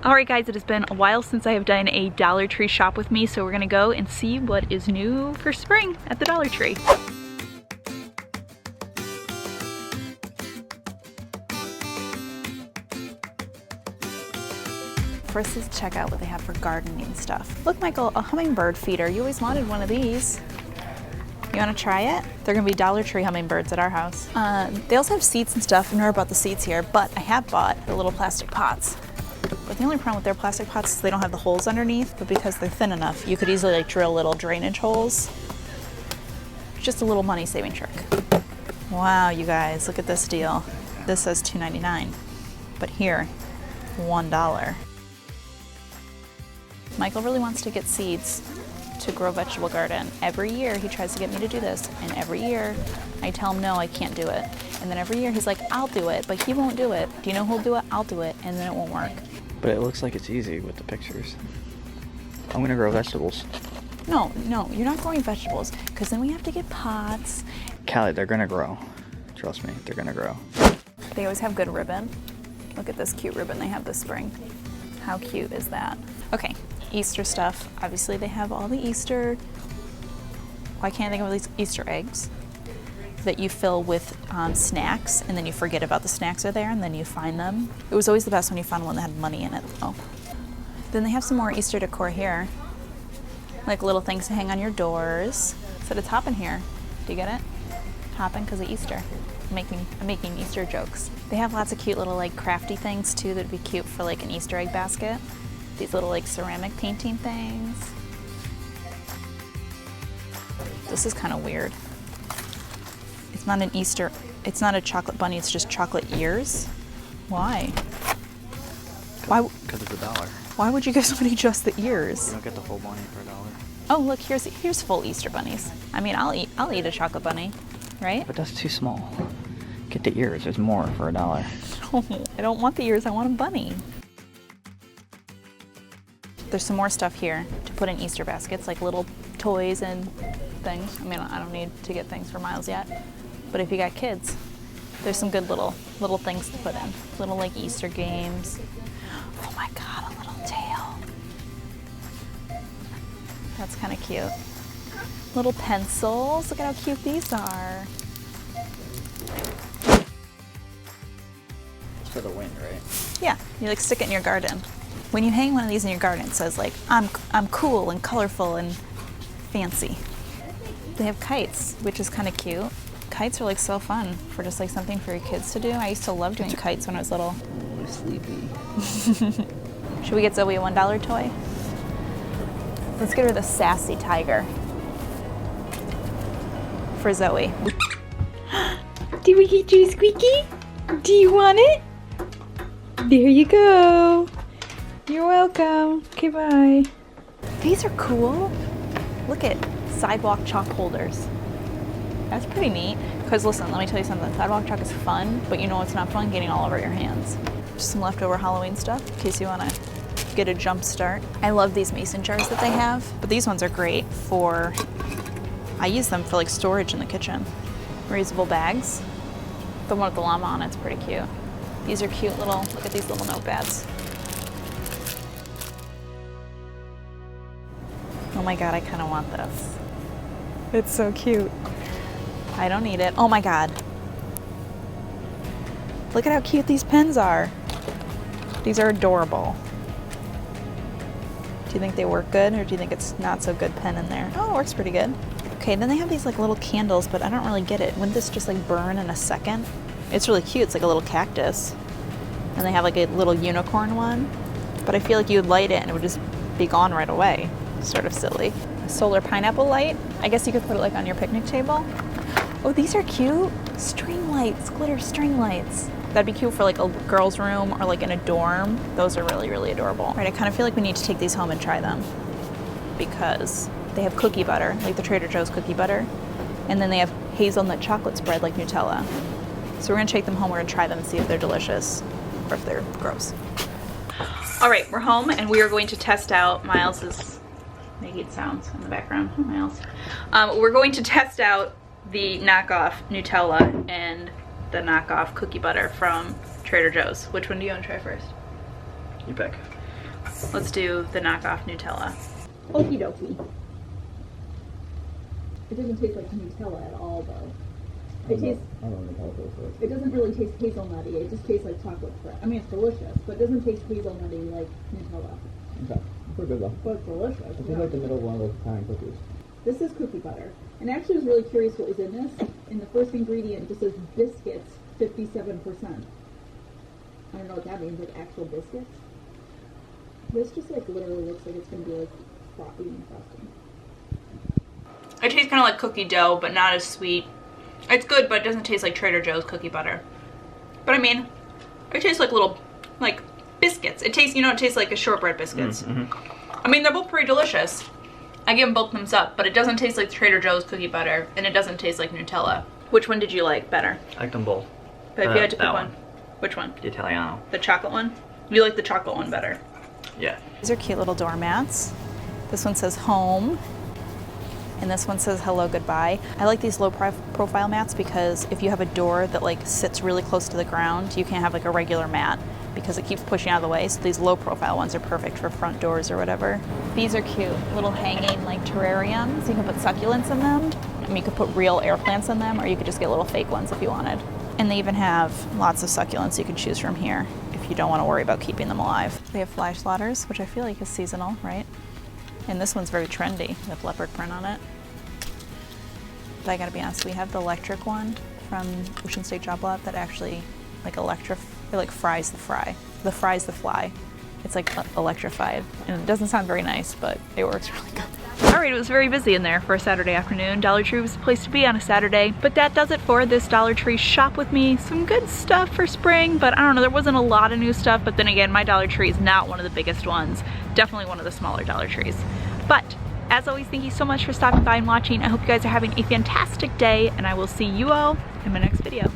Alright guys, it has been a while since I have done a Dollar Tree shop with me, so we're gonna go and see what is new for spring at the Dollar Tree. First, let's check out what they have for gardening stuff. Look, Michael, a hummingbird feeder. You always wanted one of these. You want to try it? They're going to be Dollar Tree hummingbirds at our house. They also have seats and stuff. I've never bought the seats here, but I have bought the little plastic pots. But the only problem with their plastic pots is they don't have the holes underneath, but because they're thin enough, you could easily like drill little drainage holes. Just a little money saving trick. Wow, you guys, look at this deal. This says $2.99, but here, $1. Michael really wants to get seeds to grow a vegetable garden. Every year he tries to get me to do this, and every year I tell him no, I can't do it. And then every year he's like, I'll do it, but he won't do it. Do you know who'll do it? I'll do it, and then it won't work. But it looks like it's easy with the pictures. I'm gonna grow vegetables. No, you're not growing vegetables, because then we have to get pots. Callie, they're gonna grow. Trust me, they're gonna grow. They always have good ribbon. Look at this cute ribbon they have this spring. How cute is that? Okay, Easter stuff. Obviously they have all the Easter, why can't I think of these Easter eggs that you fill with snacks, and then you forget about the snacks are there, and then you find them. It was always the best when you found one that had money in it though. Then they have some more Easter decor here, like little things to hang on your doors. So it's hopping here. Do you get it? Hopping because of Easter. I'm making Easter jokes. They have lots of cute little like crafty things too that'd be cute for like an Easter egg basket. These little like ceramic painting things. This is kind of weird. It's not an Easter, it's not a chocolate bunny, it's just chocolate ears. Why? Because it's $1. Why would you give somebody just the ears? You don't get the full bunny for $1. Oh look, here's full Easter bunnies. I mean, I'll eat a chocolate bunny, right? But that's too small. Get the ears, there's more for $1. No, I don't want the ears, I want a bunny. There's some more stuff here to put in Easter baskets, like little toys and things. I mean, I don't need to get things for Miles yet, but if you got kids, there's some good little things to put in. Little like Easter games. Oh my God, a little tail. That's kind of cute. Little pencils, look at how cute these are. It's for the wind, right? Yeah, you like stick it in your garden. When you hang one of these in your garden, it says like, I'm cool and colorful and fancy. They have kites, which is kind of cute. Kites are like so fun for just like something for your kids to do. I used to love doing kites when I was little. I'm sleepy. Should we get Zoe a $1 toy? Let's get her the sassy tiger. For Zoe. Did we get you a squeaky? Do you want it? There you go. You're welcome. Okay, bye. These are cool. Look at sidewalk chalk holders. That's pretty neat. Because listen, let me tell you something. Sidewalk chalk is fun, but you know what's not fun? Getting all over your hands. Just some leftover Halloween stuff in case you want to get a jump start. I love these mason jars that they have, but these ones are great for, I use them for like storage in the kitchen. Reusable bags. The one with the llama on it's pretty cute. These are cute little, look at these little notepads. Oh my God, I kind of want this. It's so cute. I don't need it. Oh my God. Look at how cute these pens are. These are adorable. Do you think they work good, or do you think it's not so good pen in there? Oh, it works pretty good. Okay, then they have these like little candles, but I don't really get it. Wouldn't this just like burn in a second? It's really cute. It's like a little cactus. And they have like a little unicorn one, but I feel like you would light it and it would just be gone right away. Sort of silly. A solar pineapple light. I guess you could put it like on your picnic table. Oh, these are cute. String lights, glitter string lights. That'd be cute for like a girl's room or like in a dorm. Those are really, really adorable. Right, I kind of feel like we need to take these home and try them because they have cookie butter, like the Trader Joe's cookie butter. And then they have hazelnut chocolate spread like Nutella. So we're gonna take them home, we're gonna try them and see if they're delicious or if they're gross. All right, we're home and we are going to test out Miles's making sounds in the background. Oh, Miles. We're going to test out the knockoff Nutella and the knockoff cookie butter from Trader Joe's. Which one do you want to try first? You pick. Let's do the knockoff Nutella. Okie dokie. It doesn't taste like Nutella at all, though. It tastes. I don't know what Nutella tastes like. It doesn't really taste hazelnutty. It just tastes like chocolate spread. I mean, it's delicious, but it doesn't taste hazelnutty like Nutella. Okay, pretty good though. But it's delicious. It tastes like the middle of one of those Italian cookies. This is cookie butter. And I actually was really curious what was in this. In the first ingredient, it just says biscuits, 57%. I don't know what that means, like actual biscuits. This just like literally looks like it's going to be like frothy and frosting. It tastes kind of like cookie dough, but not as sweet. It's good, but it doesn't taste like Trader Joe's cookie butter. But I mean, it tastes like little, like, biscuits. It tastes, you know, it tastes like a shortbread biscuits. I mean, they're both pretty delicious. I give them both thumbs up, but it doesn't taste like Trader Joe's cookie butter, and it doesn't taste like Nutella. Which one did you like better? I like them both. But if you had to pick that one, which one? The Italiano. The chocolate one? You like the chocolate one better? Yeah. These are cute little doormats. This one says home, and this one says hello goodbye. I like these low profile mats because if you have a door that like sits really close to the ground, you can't have like a regular mat because it keeps pushing out of the way. So these low profile ones are perfect for front doors or whatever. These are cute, little hanging like terrariums. You can put succulents in them. I mean, you could put real air plants in them, or you could just get little fake ones if you wanted. And they even have lots of succulents you can choose from here if you don't want to worry about keeping them alive. They have fly swatters, which I feel like is seasonal, right? And this one's very trendy with leopard print on it. But I gotta be honest, we have the electric one from Ocean State Job Lot that actually like it like fries the fry. The fries the fly. It's like electrified. And it doesn't sound very nice, but it works really good. Alright, it was very busy in there for a Saturday afternoon. Dollar Tree was the place to be on a Saturday. But that does it for this Dollar Tree shop with me. Some good stuff for spring, but I don't know, there wasn't a lot of new stuff. But then again, my Dollar Tree is not one of the biggest ones. Definitely one of the smaller Dollar Trees. But as always, thank you so much for stopping by and watching. I hope you guys are having a fantastic day, and I will see you all in my next video.